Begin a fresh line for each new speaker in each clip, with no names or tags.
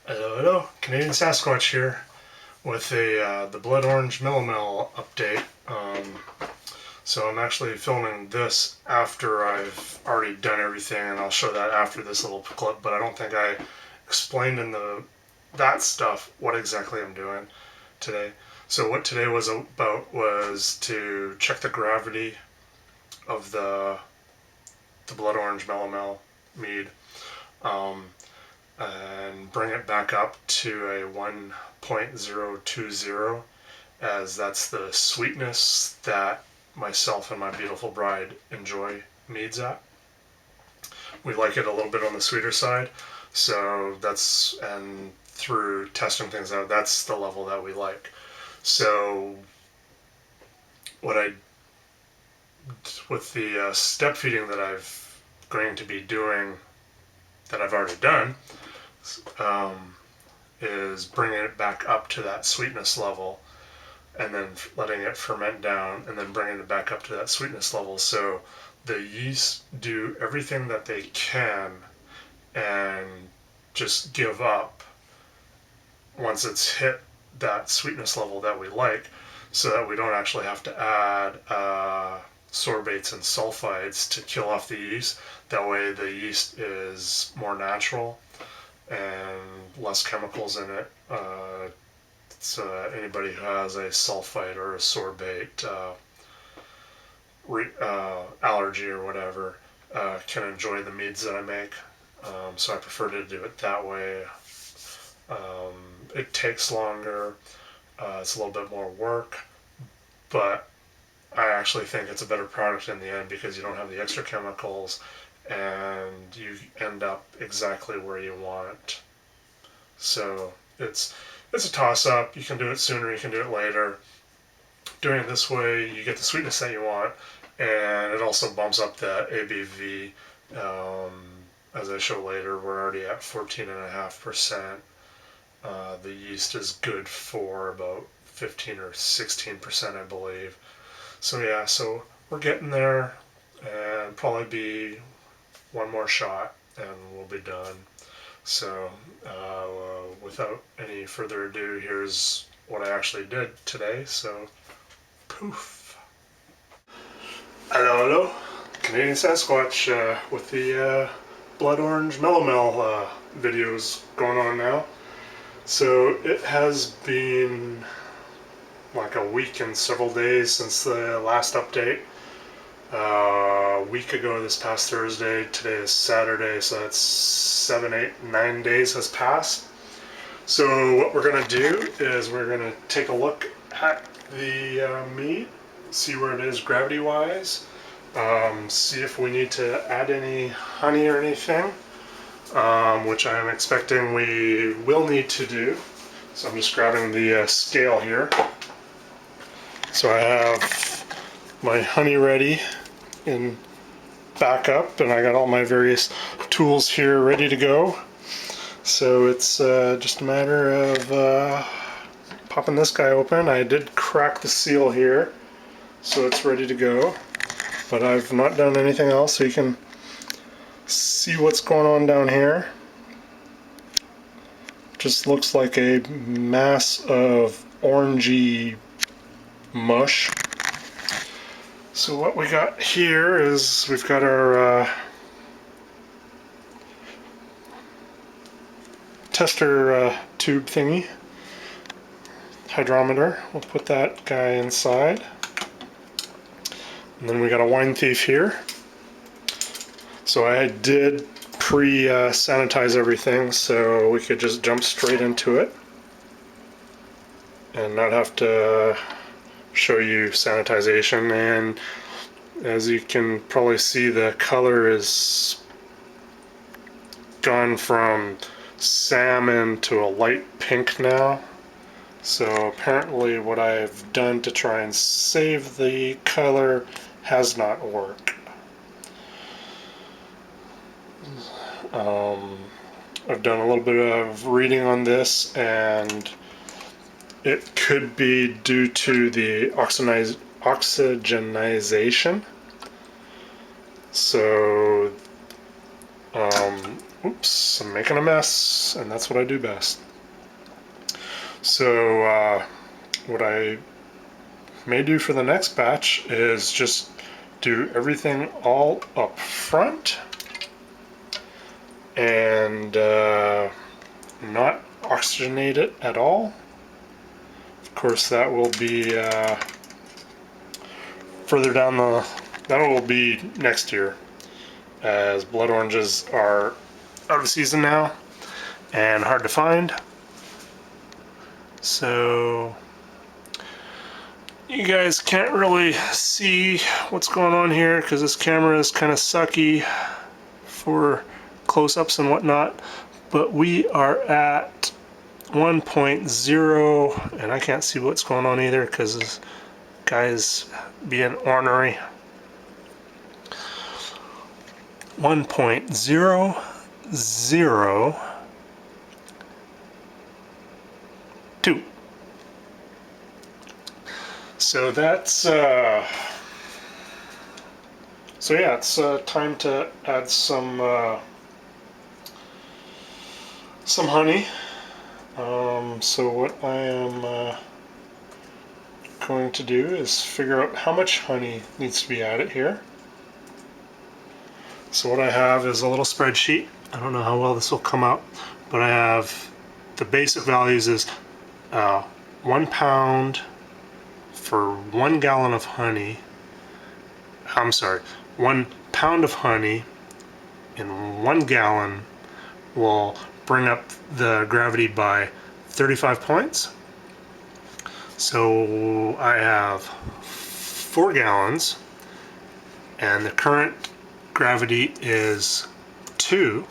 Hello, hello, Canadian Sasquatch here with the Blood Orange Melomel update. So I'm actually filming this after I've already done everything, and I'll show that after this little clip. But I don't think I explained in that stuff what exactly I'm doing today. So what today was about was to check the gravity of the Blood Orange Melomel mead. Um, and bring it back up to a 1.020, as that's the sweetness that myself and my beautiful bride enjoy meads at. We like it a little bit on the sweeter side, so and through testing things out, that's the level that we like. So what I with the step feeding that I've going to be doing, that I've already done, is bringing it back up to that sweetness level and then letting it ferment down and then bringing it back up to that sweetness level. So the yeast do everything that they can and just give up once it's hit that sweetness level that we like, so that we don't actually have to add sorbates and sulfides to kill off the yeast. That way the yeast is more natural and less chemicals in it. So anybody who has a sulfite or a sorbate allergy or whatever can enjoy the meads that I make. So I prefer to do it that way. It takes longer. It's a little bit more work, but I actually think it's a better product in the end because you don't have the extra chemicals and you end up exactly where you want. So it's a toss-up. You can do it sooner, you can do it later. Doing it this way, you get the sweetness that you want, and it also bumps up the ABV. As I show later, we're already at 14.5%. The yeast is good for about 15 or 16%, I believe. So yeah, so we're getting there, and probably be one more shot and we'll be done. So without any further ado, here's what I actually did today. So poof. Hello, hello, Canadian Sasquatch with the Blood Orange Melomel videos going on now. So it has been like a week and several days since the last update. A week ago this past Thursday, today is Saturday, so that's 7, 8, 9 days has passed. So what we're going to do is we're going to take a look at the mead, see where it is gravity wise, see if we need to add any honey or anything, which I'm expecting we will need to do. So I'm just grabbing the scale here. So I have my honey ready in backup, and I got all my various tools here ready to go. So it's just a matter of popping this guy open. I did crack the seal here, so it's ready to go, but I've not done anything else, so you can see what's going on down here. Just looks like a mass of orangey mush. So what we got here is we've got our tester tube thingy, hydrometer. We'll put that guy inside. And then we got a wine thief here. So I did pre-sanitize everything so we could just jump straight into it and not have to show you sanitization. And as you can probably see, the color is gone from salmon to a light pink now. So apparently what I've done to try and save the color has not worked. I've done a little bit of reading on this, and it could be due to the oxygenization. So Oops, I'm making a mess, and that's what I do best. So what I may do for the next batch is just do everything all up front and not oxygenate it at all. Of course, that will be further down that will be next year, as blood oranges are out of season now and hard to find. So you guys can't really see what's going on here because this camera is kind of sucky for close-ups and whatnot, but we are at 1.0 and I can't see what's going on either because this guy's being ornery. 1.002. So that's so yeah, it's time to add some honey. So what I am going to do is figure out how much honey needs to be added here. So what I have is a little spreadsheet. I don't know how well this will come out, but I have the basic values is 1 pound for 1 gallon of honey. I'm sorry, 1 pound of honey in 1 gallon will bring up the gravity by 35 points. So I have 4 gallons and the current gravity is 2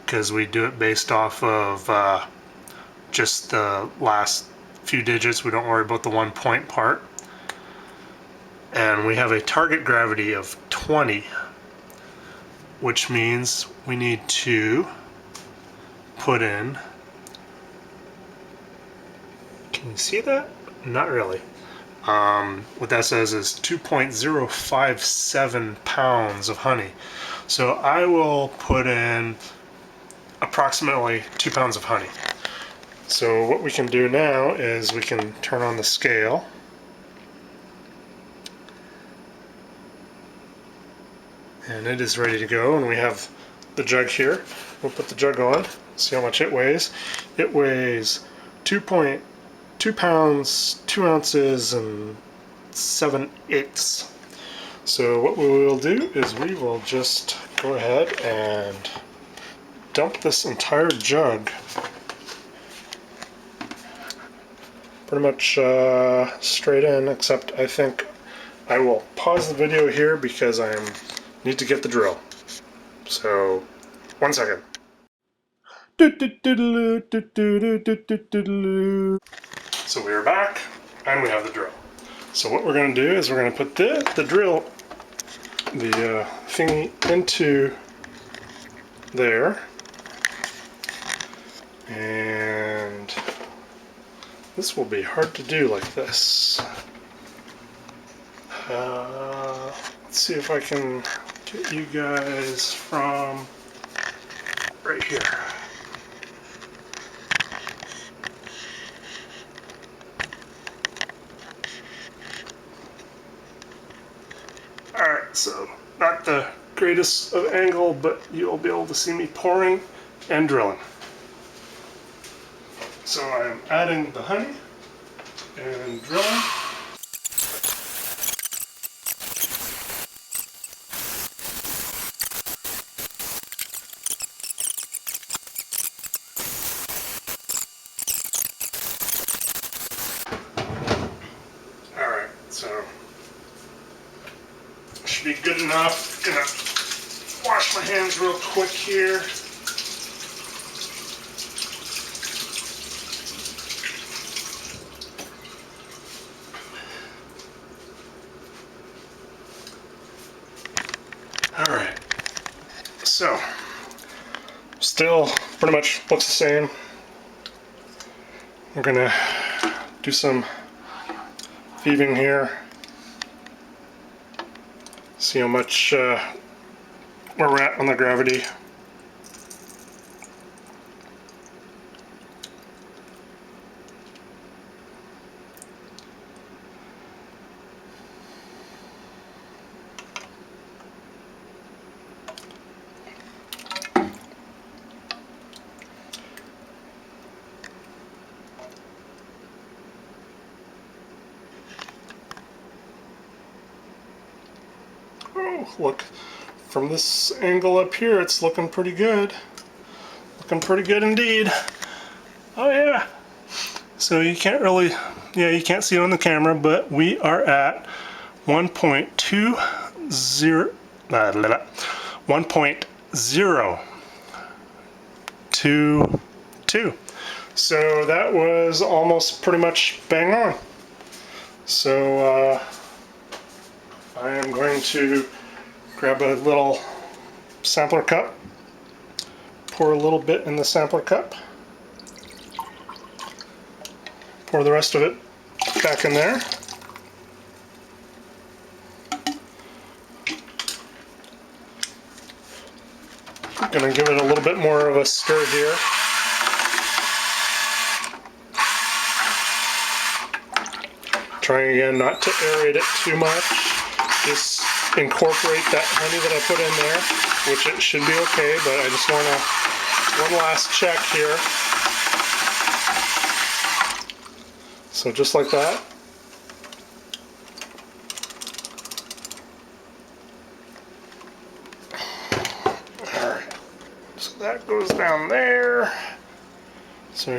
because we do it based off of just the last few digits. We don't worry about the 1 point part. And we have a target gravity of 20, which means we need to put in, can you see that? Not really. What that says is 2.057 pounds of honey. So I will put in approximately 2 pounds of honey. So what we can do now is we can turn on the scale. And it is ready to go, and we have the jug here. We'll put the jug on, see how much it weighs. It weighs 2.2 pounds, 2 ounces, and 7/8. So what we will do is we will just go ahead and dump this entire jug pretty much straight in, except I think I will pause the video here because I need to get the drill. So, 1 second. So we are back, and we have the drill. So what we're going to do is we're going to put the drill, the thingy into there, and this will be hard to do like this. Let's see if I can get you guys from right here. Alright, so not the greatest of angle, but you'll be able to see me pouring and drilling. So I'm adding the honey and drilling. Alright, so should be good enough. Gonna wash my hands real quick here. Alright, so still pretty much looks the same. We're gonna do some thieving here. See how much where we're at on the gravity. Oh, look, from this angle up here, it's looking pretty good. Looking pretty good indeed. Oh yeah. So you can't really, yeah, you can't see it on the camera, but we are at 1.20, 1.022. So that was almost pretty much bang on. So I am going to grab a little sampler cup, pour a little bit in the sampler cup, pour the rest of it back in there. I'm going to give it a little bit more of a stir here. Trying again not to aerate it too much. Just incorporate that honey that I put in there, which it should be okay, but I just want to, one last check here. So just like that. Alright, so that goes down there. So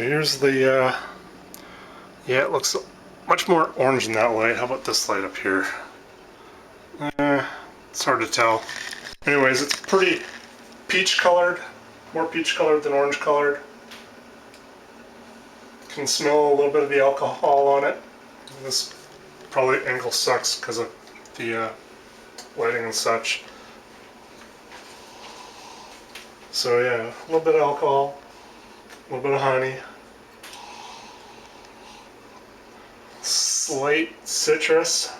here's the, yeah, it looks much more orange in that light. How about this light up here? It's hard to tell. Anyways, it's pretty peach colored, more peach colored than orange colored. Can smell a little bit of the alcohol on it. This probably angle sucks because of the lighting and such. So yeah, a little bit of alcohol, a little bit of honey. Slight citrus.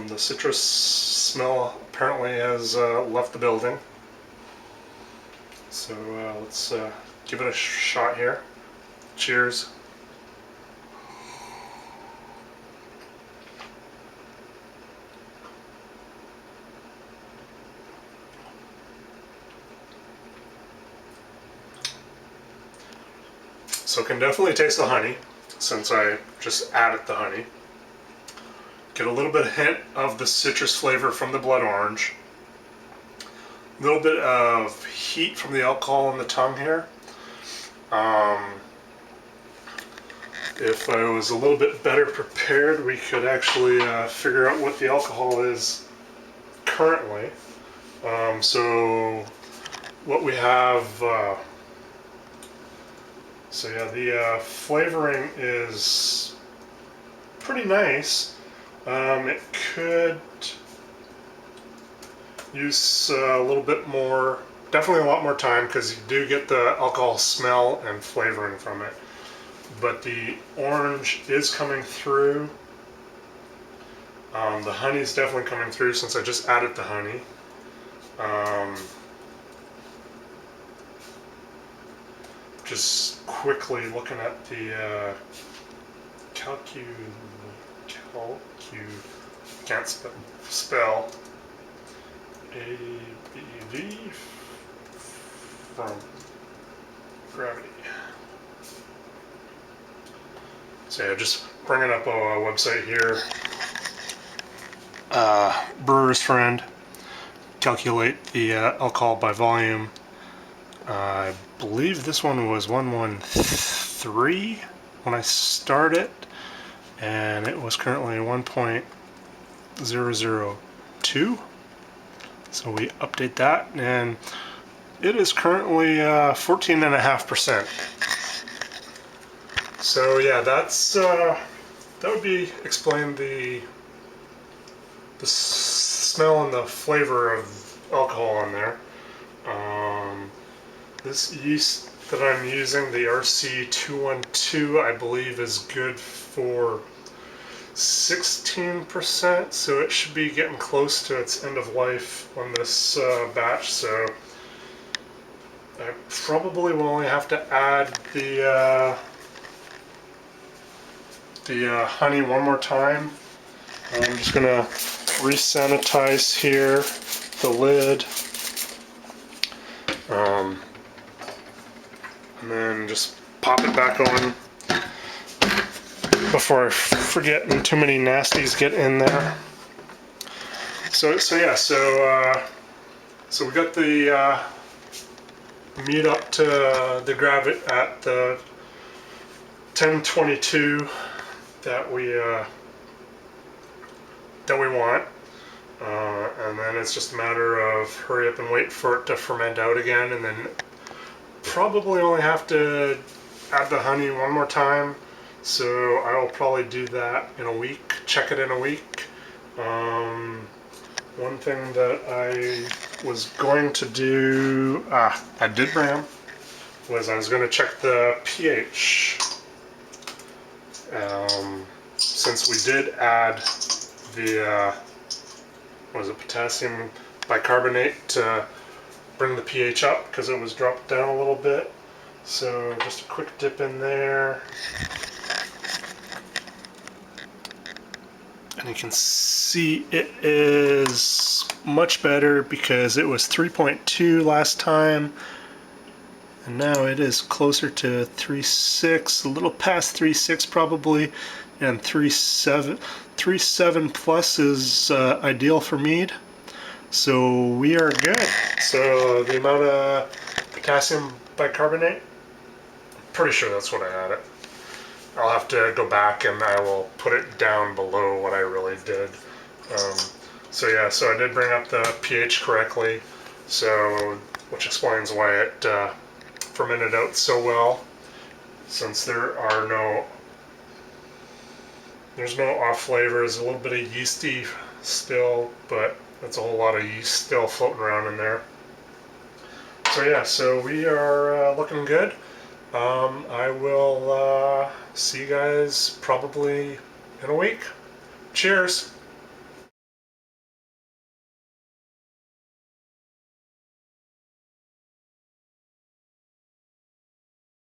The citrus smell apparently has left the building. So let's give it a shot here. Cheers. So can definitely taste the honey, since I just added the honey. Get a little bit of hint of the citrus flavor from the blood orange. A little bit of heat from the alcohol on the tongue here. If I was a little bit better prepared, we could actually figure out what the alcohol is currently. So what we have, so yeah, the flavoring is pretty nice. It could use a little bit more, definitely a lot more time, because you do get the alcohol smell and flavoring from it. But the orange is coming through. The honey is definitely coming through since I just added the honey. Just quickly looking at the can't spell ABV from gravity. So yeah, just bringing up a website here. Brewer's Friend. Calculate the alcohol by volume. I believe this one was 113 when I started, and it was currently 1.002. So we update that, and it is currently 14.5%. So yeah, that's that would be explain the smell and the flavor of alcohol in there. This yeast that I'm using, the RC212, I believe is good for 16%, so it should be getting close to its end of life on this batch. So I probably will only have to add the honey one more time. I'm just gonna re-sanitize here the lid, and then just pop it back on before I forget and too many nasties get in there. So we got the mead up to the gravit at the 1022 that we want, and then it's just a matter of hurry up and wait for it to ferment out again, and then probably only have to add the honey one more time. So I'll probably do that in a week, check it in a week. One thing that I was going to do, I did bring them, was I was going to check the pH. Since we did add the, potassium bicarbonate to bring the pH up because it was dropped down a little bit. So just a quick dip in there. And you can see it is much better because it was 3.2 last time. And now it is closer to 3.6, a little past 3.6 probably, and 3.7 plus is ideal for mead. So we are good. So the amount of potassium bicarbonate, pretty sure that's what I had it. I'll have to go back and I will put it down below what I really did. So I did bring up the pH correctly, so which explains why it fermented out so well, since there's no off flavors, a little bit of yeasty still, but that's a whole lot of yeast still floating around in there. So we are looking good. I will see you guys probably in a week. Cheers!